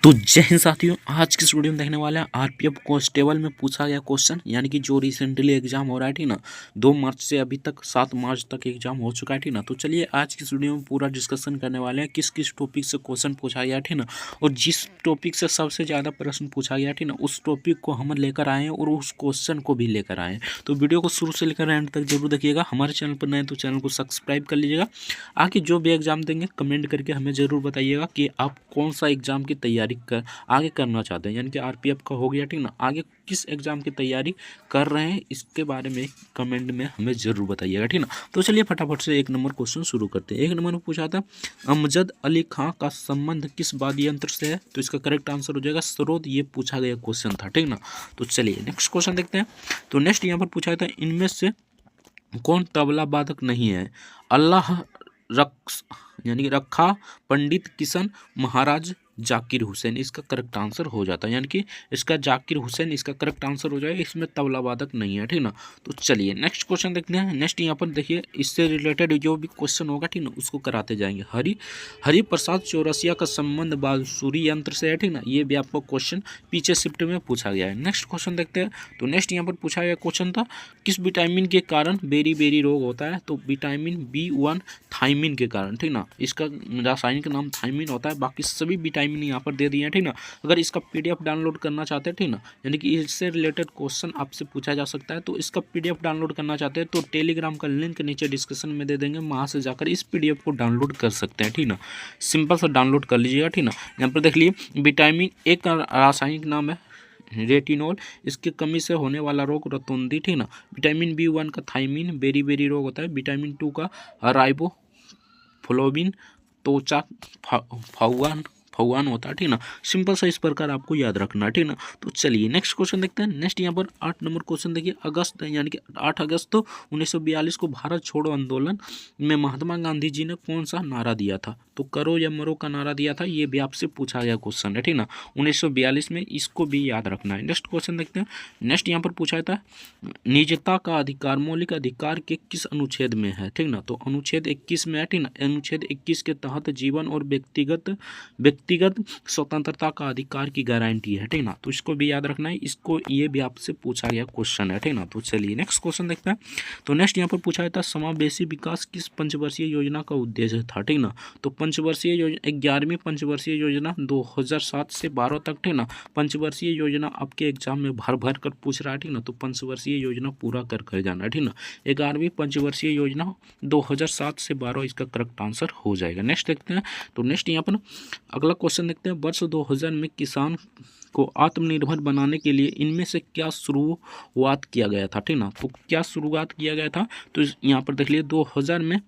तो जय हिंद साथियों, आज की इस वीडियो में देखने वाले हैं आरपीएफ कांस्टेबल में पूछा गया क्वेश्चन, यानी कि जो रिसेंटली एग्जाम हो रहा है ठीक ना। 2 मार्च से अभी तक 7 मार्च तक एग्जाम हो चुका है ठीक ना। तो चलिए आज की इस वीडियो में पूरा डिस्कशन करने वाले हैं किस किस टॉपिक से क्वेश्चन पूछा गया ठीक ना, और जिस टॉपिक से सबसे ज़्यादा प्रश्न पूछा गया ठीक ना, उस टॉपिक को हम लेकर आए हैं और उस क्वेश्चन को भी लेकर आए हैं। तो वीडियो को शुरू से लेकर एंड तक जरूर देखिएगा। हमारे चैनल पर नए तो चैनल को सब्सक्राइब कर लीजिएगा। आगे जो भी एग्जाम देंगे कमेंट करके हमें ज़रूर बताइएगा कि आप कौन सा एग्जाम की तैयारी आगे करना चाहते हैं, यानी कि आरपीएफ का हो गया ठीक ना, आगे किस एग्जाम की तैयारी कर रहे हैं इसके बारे में कमेंट में हमें ज़रूर बताइएगा ठीक ना। तो चलिए फटाफट से 1 नंबर क्वेश्चन शुरू करते हैं। 1 नंबर में पूछा था अमजद अली खां का संबंध किस वाद्य यंत्र से है, तो इसका करेक्ट आंसर हो जाएगा स्रोत। ये पूछा गया क्वेश्चन था ठीक ना। तो चलिए नेक्स्ट क्वेश्चन देखते हैं। तो नेक्स्ट यहाँ पर पूछा था इनमें से कौन तबला वादक नहीं है। अल्लाह रक्स यानी कि रखा पंडित किशन महाराज जाकिर हुसैन, इसका करेक्ट आंसर हो जाता है, यानी कि इसका जाकिर हुसैन इसका करेक्ट आंसर हो जाएगा। इसमें तबला वादक नहीं है ठीक ना। तो चलिए नेक्स्ट क्वेश्चन देखते हैं। नेक्स्ट यहाँ पर देखिए, इससे रिलेटेड जो भी क्वेश्चन होगा ठीक ना उसको कराते जाएंगे। हरि प्रसाद चौरसिया का संबंध बांसुरी यंत्र से है ठीक ना। ये भी आपको क्वेश्चन पीछे शिफ्ट में पूछा गया है। नेक्स्ट क्वेश्चन देखते हैं। तो नेक्स्ट यहाँ पर पूछा गया क्वेश्चन था किस विटामिन के कारण बेरी बेरी रोग होता है, तो विटामिन B1 थायमिन के कारण ठीक ना। इसका रासायनिक नाम थायमिन होता है, बाकी सभी विटामिन यहाँ पर दे दिए हैं ठीक ना। अगर इसका PDF डाउनलोड करना चाहते हैं ठीक ना, यानी कि इससे रिलेटेड क्वेश्चन आपसे पूछा जा सकता है, तो इसका PDF डाउनलोड करना चाहते हैं तो टेलीग्राम का लिंक नीचे डिस्क्रिप्शन में दे देंगे, वहाँ से जाकर इस PDF को डाउनलोड कर सकते हैं ठीक ना। सिंपल सा डाउनलोड कर लीजिएगा ठीक ना। यहाँ पर देख लीजिए विटामिन A का रासायनिक नाम है रेटिनॉल, इसकी कमी से होने वाला रोग रतौंधी ठीक ना। विटामिन B1 का थायमिन बेरी बेरी रोग होता है। विटामिन 2 का राइबोफ्लोविन त्वचा फौवान होता है ठीक ना। सिंपल सा इस प्रकार आपको याद रखना है ठीक ना। तो चलिए नेक्स्ट क्वेश्चन देखते हैं। नेक्स्ट यहाँ पर 8 नंबर क्वेश्चन देखिए। अगस्त यानी कि 8 अगस्त 1942 को भारत छोड़ो आंदोलन में महात्मा गांधी जी ने कौन सा नारा दिया था, तो करो या मरो का नारा दिया था। ये भी आपसे पूछा गया क्वेश्चन है ठीक ना, 1942 में, इसको भी याद रखना है। नेक्स्ट क्वेश्चन देखते हैं। नेक्स्ट यहाँ पर पूछा था निजता का अधिकार मौलिक अधिकार के किस अनुच्छेद में है ठीक ना, तो अनुच्छेद 21 में है ठीक ना। अनुच्छेद 21 के तहत जीवन और व्यक्तिगत स्वतंत्रता का अधिकार की गारंटी है ठीक ना। तो इसको भी याद रखना है, इसको ये भी आपसे पूछा गया क्वेश्चन है ठीक ना। तो चलिए नेक्स्ट क्वेश्चन देखते हैं। तो नेक्स्ट यहाँ पर पूछा गया था समावेशी विकास किस पंचवर्षीय योजना का उद्देश्य था ठीक ना, तो पंचवर्षीय योजना 11वीं पंचवर्षीय योजना 2007 से 12 तक ठीक ना। पंचवर्षीय योजना आपके एग्जाम में भर भर कर पूछ रहा है ठीक ना, तो पंचवर्षीय योजना पूरा कर जाना है ठीक ना। 11वीं पंचवर्षीय योजना 2007 से 12 इसका करेक्ट आंसर हो जाएगा। नेक्स्ट देखते हैं। तो नेक्स्ट यहाँ पर अगला क्वेश्चन देखते हैं। वर्ष 2000 में किसान को आत्मनिर्भर बनाने के लिए इनमें से क्या शुरुआत किया गया था ठीक ना, तो क्या शुरुआत किया गया था, तो यहाँ पर देख लीजिए 2000 में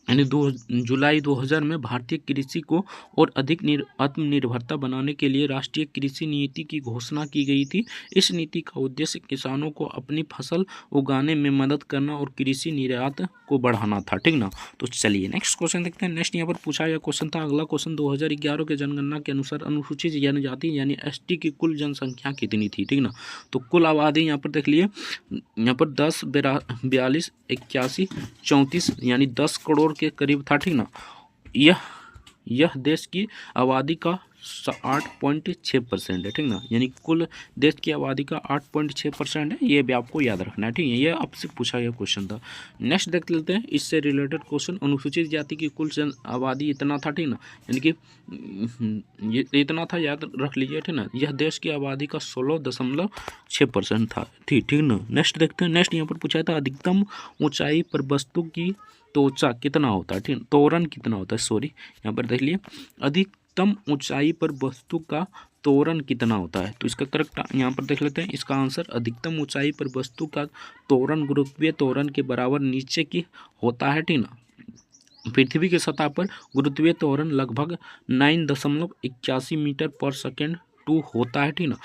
यानी 2 जुलाई 2000 में भारतीय कृषि को और अधिक आत्मनिर्भरता बनाने के लिए राष्ट्रीय कृषि नीति की घोषणा की गई थी। इस नीति का उद्देश्य किसानों को अपनी फसल उगाने में मदद करना और कृषि निर्यात को बढ़ाना था ठीक ना। तो चलिए नेक्स्ट क्वेश्चन देखते हैं। नेक्स्ट यहाँ पर पूछा गया क्वेश्चन था अगला क्वेश्चन 2011 के जनगणना के अनुसार अनुसूचित जनजाति यानी ST की कुल जनसंख्या कितनी थी ठीक ना, तो कुल आबादी यहाँ पर देख लिए यहाँ पर 10 42 81 34 यानी 10 करोड़ के करीब था ठीक ना। यह देश की आबादी का 8.6% है ठीक ना, यानी कुल देश की आबादी का 8.6% है। ये भी आपको याद रखना है ठीक है, ये आपसे पूछा गया क्वेश्चन था। नेक्स्ट देख लेते हैं इससे रिलेटेड क्वेश्चन। अनुसूचित जाति की कुल जन आबादी इतना था ठीक ना, यानी कि ये इतना था, याद रख लीजिए ठीक ना। यह देश की आबादी का 16.6% था ठीक ना। नेक्स्ट देखते हैं। नेक्स्ट यहाँ पर पूछा था अधिकतम ऊंचाई पर वस्तु की त्वचा कितना होता है ठीक, त्वरण कितना होता है, सॉरी यहाँ पर देख लिए अधिकतम ऊंचाई पर वस्तु का त्वरण कितना होता है, तो इसका करेक्ट यहाँ पर देख लेते हैं। इसका आंसर अधिकतम ऊंचाई पर वस्तु का त्वरण गुरुत्वीय त्वरण के बराबर नीचे की होता है ठीक ना। पृथ्वी की सतह पर गुरुत्वीय त्वरण लगभग 9.81 मीटर पर सेकेंड 2 होता है ठीक ना।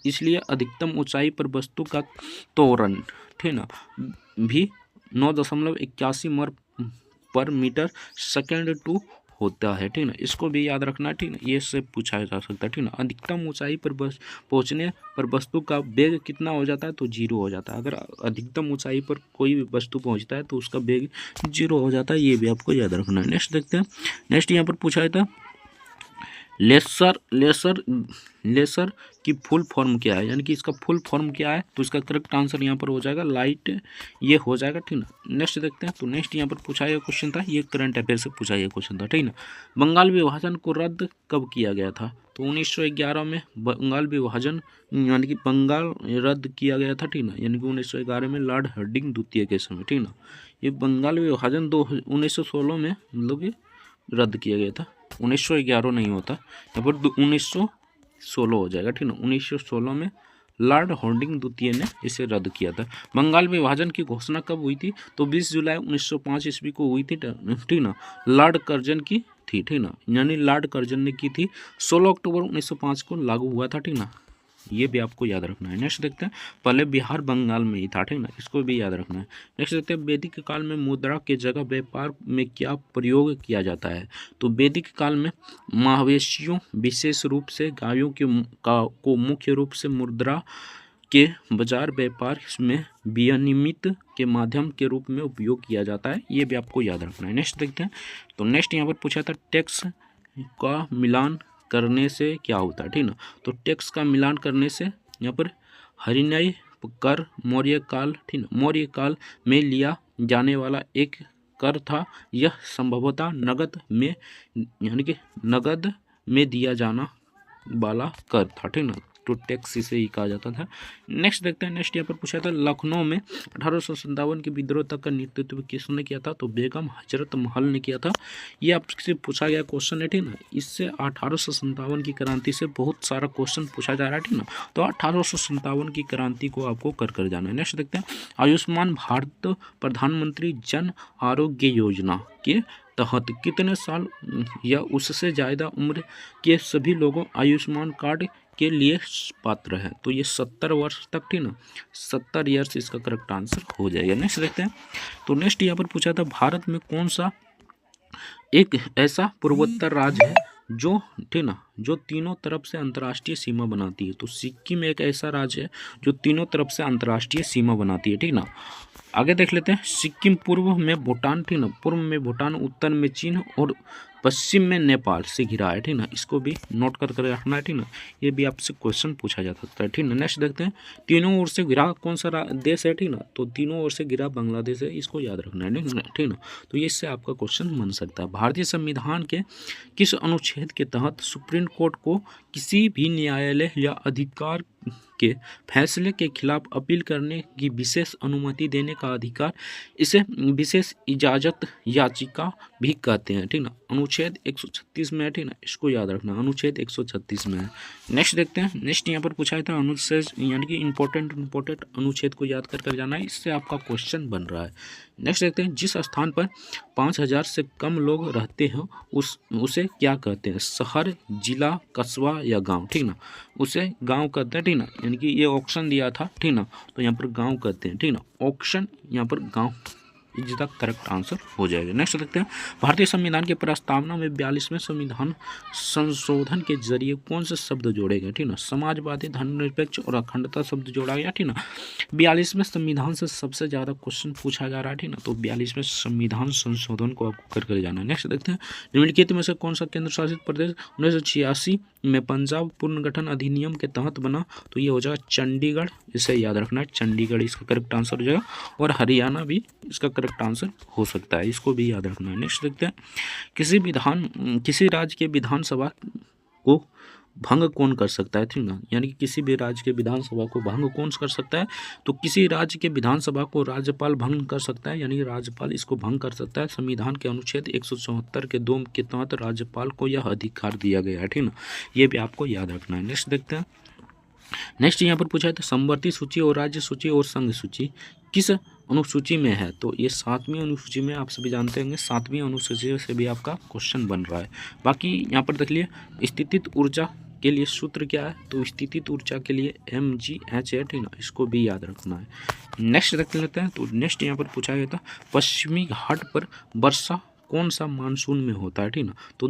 इसलिए अधिकतम ऊंचाई पर वस्तु का त्वरण ठीक ना भी 9.81 मर पर मीटर सेकेंड 2 होता है ठीक ना। इसको भी याद रखना ठीक ना, ये से पूछा जा सकता है ठीक ना। अधिकतम ऊंचाई पर पहुंचने पर वस्तु का वेग कितना हो जाता है, तो 0 हो जाता है। अगर अधिकतम ऊंचाई पर कोई भी वस्तु पहुंचता है तो उसका वेग 0 हो जाता है, ये भी आपको याद रखना है। नेक्स्ट देखते हैं। नेक्स्ट यहाँ पर पूछा था लेसर लेसर लेसर की फुल फॉर्म क्या है, यानी कि इसका फुल फॉर्म क्या है, तो इसका करेक्ट आंसर यहाँ पर हो जाएगा लाइट, ये हो जाएगा, ठीक ना। नेक्स्ट देखते हैं, तो नेक्स्ट यहाँ पर पूछा गया क्वेश्चन था, ये करंट अफेयर से पूछा गया क्वेश्चन था, ठीक ना। बंगाल विभाजन को रद्द कब किया गया था, तो 1911 में बंगाल विभाजन यानी कि बंगाल रद्द किया गया था, ठीक ना, यानी कि 1911 में लॉर्ड हार्डिंग द्वितीय के समय, ठीक ना। ये बंगाल विभाजन 1916 में मतलब कि रद्द किया गया था, 1911 नहीं होता, यहाँ पर 1916 हो जाएगा, ठीक ना। 1916 में लॉर्ड हार्डिंग द्वितीय ने इसे रद्द किया था। बंगाल विभाजन की घोषणा कब हुई थी, तो 20 जुलाई 1905 ईस्वी को हुई थी, ठीक ना। लॉर्ड कर्जन की थी, ठीक ना, यानी लॉर्ड कर्जन ने की थी। 16 अक्टूबर 1905 को लागू हुआ था, ठीक ना, ये भी आपको याद रखना है। नेक्स्ट देखते हैं, पहले बिहार बंगाल में ही था, ठीक ना, इसको भी याद रखना है। नेक्स्ट देखते हैं, वैदिक काल में मुद्रा के जगह व्यापार में क्या प्रयोग किया जाता है, तो वैदिक काल में मवेशियों विशेष रूप से गायों को मुख्य रूप से मुद्रा के बाजार व्यापार में विनिमित के माध्यम के रूप में उपयोग किया जाता है, ये भी आपको याद रखना है। नेक्स्ट देखते हैं, तो नेक्स्ट यहाँ पर पूछा था टैक्स का मिलान करने से क्या होता है, ठीक ना, तो टैक्स का मिलान करने से यहाँ पर हरिनय कर मौर्य काल, ठीक ना, मौर्य काल में लिया जाने वाला एक कर था, यह संभवतः नगद में यानी कि नगद में दिया जाना वाला कर था, ठीक ना, तो टैक्स इसे ही कहा जाता था। नेक्स्ट देखते हैं, नेक्स्ट यहाँ पर पूछा था लखनऊ में 1857 के विद्रोह तक का नेतृत्व किसने किया था, तो बेगम हजरत महल ने किया था, ये आपसे पूछा गया क्वेश्चन है, ठीक ना। इससे 1857 की क्रांति से बहुत सारा क्वेश्चन पूछा जा रहा है, ठीक ना, तो 1857 की क्रांति को आपको कर जाना है। नेक्स्ट देखते हैं, आयुष्मान भारत प्रधानमंत्री जन आरोग्य योजना के तहत कितने साल या उससे ज़्यादा उम्र के सभी लोगों आयुष्मान कार्ड के लिए पात्र है, तो ये 70 वर्ष तक, ठीक ना, 70 ईयर्स इसका करेक्ट आंसर हो जाएगा। नेक्स्ट देखते हैं, तो नेक्स्ट यहाँ पर पूछा था भारत में कौन सा एक ऐसा पूर्वोत्तर राज्य है जो, ठीक ना, जो तीनों तरफ से अंतर्राष्ट्रीय सीमा बनाती है, तो सिक्किम एक ऐसा राज्य है जो तीनों तरफ से अंतर्राष्ट्रीय सीमा बनाती है, ठीक ना। आगे देख लेते हैं, सिक्किम पूर्व में भूटान, ठीक ना, पूर्व में भूटान, उत्तर में चीन और पश्चिम में नेपाल से घिरा है, ठीक ना, इसको भी नोट कर रखना है, ठीक ना, ये भी आपसे क्वेश्चन पूछा जा सकता है, ठीक ना। नेक्स्ट देखते हैं, तीनों ओर से घिरा कौन सा देश है, ठीक ना, तो तीनों ओर से घिरा बांग्लादेश है, इसको याद रखना है, ठीक ना, तो ये इससे आपका क्वेश्चन बन सकता है। भारतीय संविधान के किस अनुच्छेद के तहत सुप्रीम कोर्ट को किसी भी न्यायालय या अधिकार के फैसले के खिलाफ अपील करने की विशेष अनुमति देने का अधिकार, इसे विशेष इजाजत याचिका भी कहते हैं, ठीक ना, अनुच्छेद 136 में है, ठीक ना, इसको याद रखना, अनुच्छेद 136 में है। नेक्स्ट देखते हैं, नेक्स्ट यहाँ पर पूछा था अनुच्छेद यानी कि इंपॉर्टेंट अनुच्छेद को याद कर जाना है, इससे आपका क्वेश्चन बन रहा है। नेक्स्ट देखते हैं, जिस स्थान पर 5000 से कम लोग रहते हैं उसे क्या कहते हैं, शहर, जिला, कस्बा या गांव, ठीक ना, उसे गांव कहते हैं, ठीक ना, यानी कि ये ऑप्शन दिया था, ठीक ना, तो यहाँ पर गांव कहते हैं, ठीक ना, ऑप्शन यहाँ पर गांव इसका करेक्ट आंसर हो जाएगा। नेक्स्ट देखते हैं, भारतीय संविधान के प्रस्तावना में 42वें संविधान संशोधन के जरिए कौन से शब्द जोड़े गए, ठीक ना, समाजवादी, धर्मनिरपेक्ष और अखंडता शब्द जोड़ा गया, ठीक ना। 42वें संविधान से सबसे ज़्यादा क्वेश्चन पूछा जा रहा है, ठीक ना, तो 42वें संविधान संशोधन को आपको कर जाना है। नेक्स्ट देखते हैं, निम्नलिखित में से कौन सा केंद्र शासित प्रदेश 1986 में पंजाब पुनर्गठन अधिनियम के तहत बना, तो ये हो जाएगा चंडीगढ़, इसे याद रखना है, चंडीगढ़ इसका करेक्ट आंसर हो जाएगा, और हरियाणा भी इसका करेक्ट आंसर हो सकता है, इसको भी याद रखना है। नेक्स्ट देखते हैं, किसी राज्य के विधानसभा को भंग कौन कर सकता है, ठीक ना, यानी कि किसी भी राज्य के विधानसभा को भंग कौन कर सकता है, तो किसी राज्य के विधानसभा को राज्यपाल भंग कर सकता है, यानी राज्यपाल इसको भंग कर सकता है। संविधान के अनुच्छेद 174 के 2 के तहत राज्यपाल को यह अधिकार दिया गया है, ठीक ना, ये भी आपको याद रखना है। नेक्स्ट देखते हैं, नेक्स्ट यहाँ पर पूछा है तो समवर्ती सूची और राज्य सूची और संघ सूची किस अनुसूची में है, तो ये 7वीं अनुसूची में, आप सभी जानते होंगे 7वीं अनुसूची से भी आपका क्वेश्चन बन रहा है। बाकी यहाँ पर देख लिए, स्थितिज ऊर्जा के लिए सूत्र क्या है, तो स्थितिज ऊर्जा के लिए mgh है, ठीक ना, इसको भी याद रखना है। नेक्स्ट देख लेते हैं, तो नेक्स्ट यहाँ पर पूछा गया था पश्चिमी घाट पर वर्षा कौन सा मानसून में होता है, ठीक ना, तो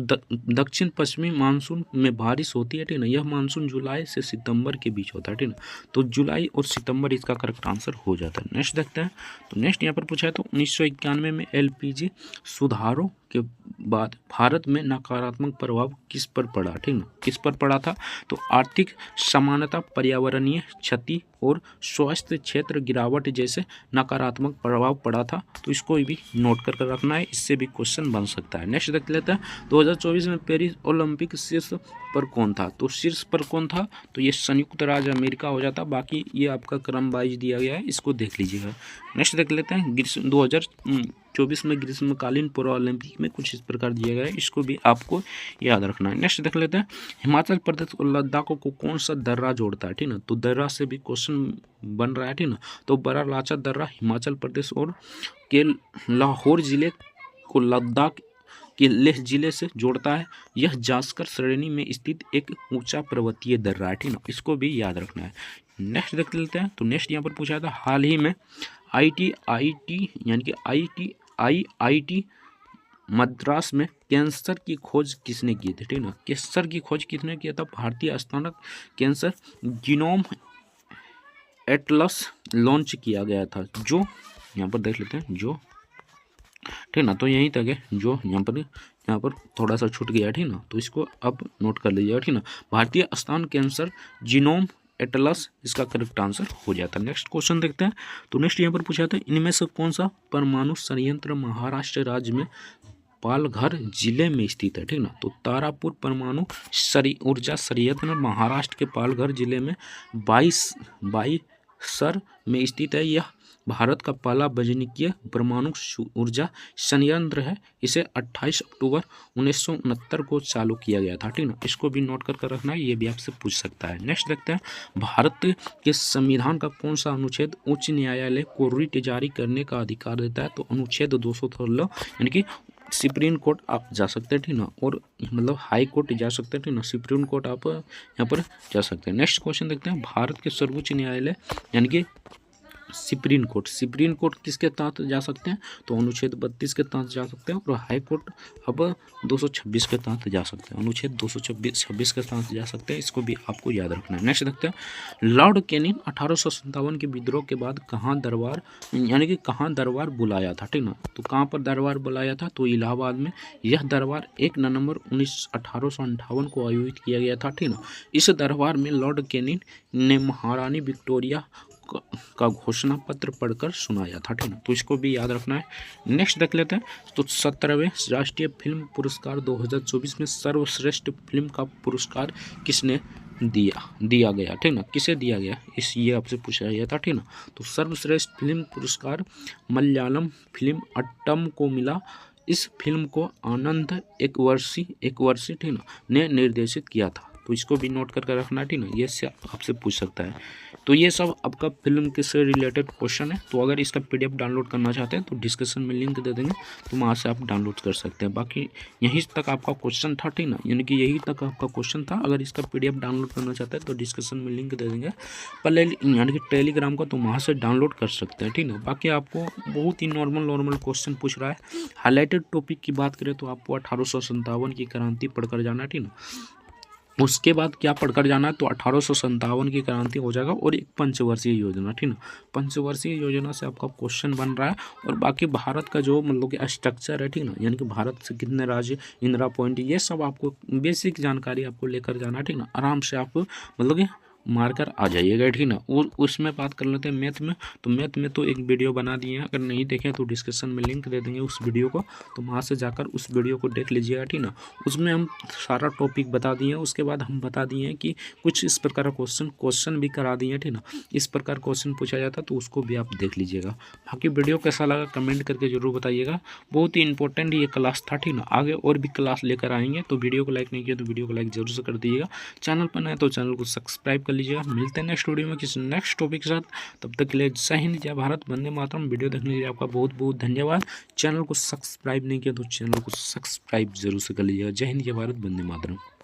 दक्षिण पश्चिमी मानसून में बारिश होती है, ठीक ना, यह मानसून जुलाई से सितंबर के बीच होता है, ठीक ना, तो जुलाई और सितंबर इसका करेक्ट आंसर हो जाता है। नेक्स्ट देखते हैं, तो नेक्स्ट यहाँ पर पूछा है तो 1991 में LPG सुधारों के बाद भारत में नकारात्मक प्रभाव किस पर पड़ा, ठीक ना, किस पर पड़ा था? तो आर्थिक समानता, पर्यावरणीय क्षति और स्वास्थ्य क्षेत्र गिरावट जैसे नकारात्मक प्रभाव पड़ा था। तो इसको भी नोट कर रखना है, इससे भी क्वेश्चन बन सकता है। नेक्स्ट देख लेते हैं, 2024 में पेरिस ओलंपिक शीर्ष पर कौन था? तो शीर्ष पर कौन था? तो ये संयुक्त राज्य अमेरिका हो जाता, बाकी ये आपका क्रम वाइज दिया गया है, इसको देख लीजिएगा। नेक्स्ट देख लेते हैं, 2024 में ग्रीष्मकालीन पूर्व ओलंपिक में कुछ इस प्रकार दिया गया है, इसको भी आपको याद रखना है। नेक्स्ट देख लेते हैं, हिमाचल प्रदेश और लद्दाख को कौन सा दर्रा जोड़ता है, ठीक ना, तो दर्रा से भी क्वेश्चन बन रहा है, ठीक ना। तो बड़ा लाचा दर्रा हिमाचल प्रदेश और के लाहौर जिले को लद्दाख के लेह जिले से जोड़ता है। यह जास्कर श्रेणी में स्थित एक ऊंचा पर्वतीय दर्रा है, ठीक ना, इसको भी याद रखना है। नेक्स्ट देख लेते हैं, तो नेक्स्ट यहाँ पर पूछा था, हाल ही में आईआईटी मद्रास में कैंसर की खोज किसने की थी, ठीक ना, कैंसर की खोज किसने किया था? भारतीय स्थानक कैंसर जीनोम एटलस लॉन्च किया गया था, जो यहाँ पर देख लेते हैं, जो, ठीक ना, तो यहीं तक है, जो यहाँ पर थोड़ा सा छूट गया, ठीक ना, तो इसको अब नोट कर लीजिएगा, ठीक ना। भारतीय स्तन कैंसर जीनोम एटलस इसका करेक्ट आंसर हो जाता है। नेक्स्ट क्वेश्चन देखते हैं, तो नेक्स्ट यहाँ पर पूछा था, इनमें से कौन सा परमाणु संयंत्र महाराष्ट्र राज्य में पालघर जिले में स्थित है, ठीक ना, तो तारापुर परमाणु ऊर्जा संयंत्र महाराष्ट्र के पालघर जिले में बाईसर में स्थित है। यह भारत का पहला वैज्ञानिक परमाणु ऊर्जा संयंत्र है। इसे 28 अक्टूबर 1969 को चालू किया गया था, ठीक ना, इसको भी नोट कर रखना है, ये भी आपसे पूछ सकता है। नेक्स्ट देखते हैं, भारत के संविधान का कौन सा अनुच्छेद उच्च न्यायालय को रिट जारी करने का अधिकार देता है? तो अनुच्छेद 216, यानी कि सुप्रीम कोर्ट आप जा सकते हैं, ठीक ना, और मतलब हाई कोर्ट जा सकते हैं, ठीक ना, सुप्रीम कोर्ट आप यहाँ पर जा सकते हैं। नेक्स्ट क्वेश्चन देखते हैं, भारत के सर्वोच्च न्यायालय यानी कि सुप्रीम कोर्ट किसके तहत जा सकते हैं? तो अनुच्छेद 32 के तहत जा सकते हैं, और हाई कोर्ट अब 226 के तहत जा सकते हैं, अनुच्छेद 226 के तहत जा सकते हैं, इसको भी आपको याद रखना है। नेक्स्ट देखते हैं, लॉर्ड कैनिंग 1857 के विद्रोह के बाद कहाँ दरबार बुलाया था, ठीक ना, तो कहाँ पर दरबार बुलाया था? तो इलाहाबाद में। यह दरबार 1 नवंबर 1858 को आयोजित किया गया था, ठीक ना। इस दरबार में लॉर्ड कैनिंग ने महारानी विक्टोरिया का घोषणा पत्र पढ़कर सुनाया था, ठीक ना, तो इसको भी याद रखना है। नेक्स्ट देख लेते हैं, तो 17वें राष्ट्रीय फिल्म पुरस्कार 2024 में सर्वश्रेष्ठ फिल्म का पुरस्कार किसने दिया गया, ठीक ना, किसे दिया गया, ये आपसे पूछा गया था, ठीक ना। तो सर्वश्रेष्ठ फिल्म पुरस्कार मलयालम फिल्म अट्टम को मिला। इस फिल्म को आनंद एक वर्षी, ठीक ना, ने निर्देशित किया था, तो इसको भी नोट करके रखना, ठीक ना, ये से आपसे पूछ सकता है। तो ये सब आपका फिल्म के से रिलेटेड क्वेश्चन है। तो अगर इसका PDF डाउनलोड करना चाहते हैं तो डिस्क्रिप्शन में लिंक दे देंगे, तो वहाँ से आप डाउनलोड कर सकते हैं। बाकी यहीं तक आपका क्वेश्चन था, ठीक ना, यानी कि यही तक आपका क्वेश्चन था। अगर इसका PDF डाउनलोड करना चाहते हैं तो डिस्क्रिप्शन में लिंक दे देंगे पहले, यानी कि टेलीग्राम का, तो वहाँ से डाउनलोड कर सकते हैं, ठीक ना। बाकी आपको बहुत ही नॉर्मल क्वेश्चन पूछ रहा है। हाईलाइटेड टॉपिक की बात करें तो आपको 1857 की क्रांति पढ़कर जाना है, ठीक ना। उसके बाद क्या पढ़कर जाना है? तो 1857 की क्रांति हो जाएगा, और एक पंचवर्षीय योजना, ठीक ना, पंचवर्षीय योजना से आपका क्वेश्चन बन रहा है। और बाकी भारत का जो मतलब कि स्ट्रक्चर है, ठीक ना, यानी कि भारत से कितने राज्य, इंदिरा पॉइंट, ये सब आपको बेसिक जानकारी आपको लेकर जाना है, ठीक ना। आराम से आप मतलब कि मारकर आ जाइएगा, ठीक ना। और उसमें बात कर लेते हैं मैथ में, तो मैथ में तो एक वीडियो बना दिए हैं, अगर नहीं देखें तो डिस्क्रिप्शन में लिंक दे देंगे उस वीडियो को, तो वहाँ से जाकर उस वीडियो को देख लीजिएगा, ठीक ना। उसमें हम सारा टॉपिक बता दिए हैं। उसके बाद हम बता दिए हैं कि कुछ इस प्रकार का क्वेश्चन भी करा दिए हैं, ठीक ना, इस प्रकार क्वेश्चन पूछा जाता है, तो उसको भी आप देख लीजिएगा। बाकी वीडियो कैसा लगा कमेंट करके जरूर बताइएगा। बहुत ही इंपॉर्टेंट ये क्लास था, ठीक ना। आगे और भी क्लास लेकर आएंगे, तो वीडियो को लाइक नहीं किया तो वीडियो को लाइक जरूर से कर दीजिएगा। चैनल पर नए तो चैनल को सब्सक्राइब कर लीजिएगा। मिलते हैं नेक्स्ट वीडियो में किसी नेक्स्ट टॉपिक के साथ, तब तक के लिए जय हिंद, जय भारत, वंदे मातरम। वीडियो देखने के लिए आपका बहुत बहुत धन्यवाद। चैनल को सब्सक्राइब नहीं किया तो चैनल को सब्सक्राइब जरूर से कर लीजिएगा। जय हिंद, जय भारत, वंदे मातरम।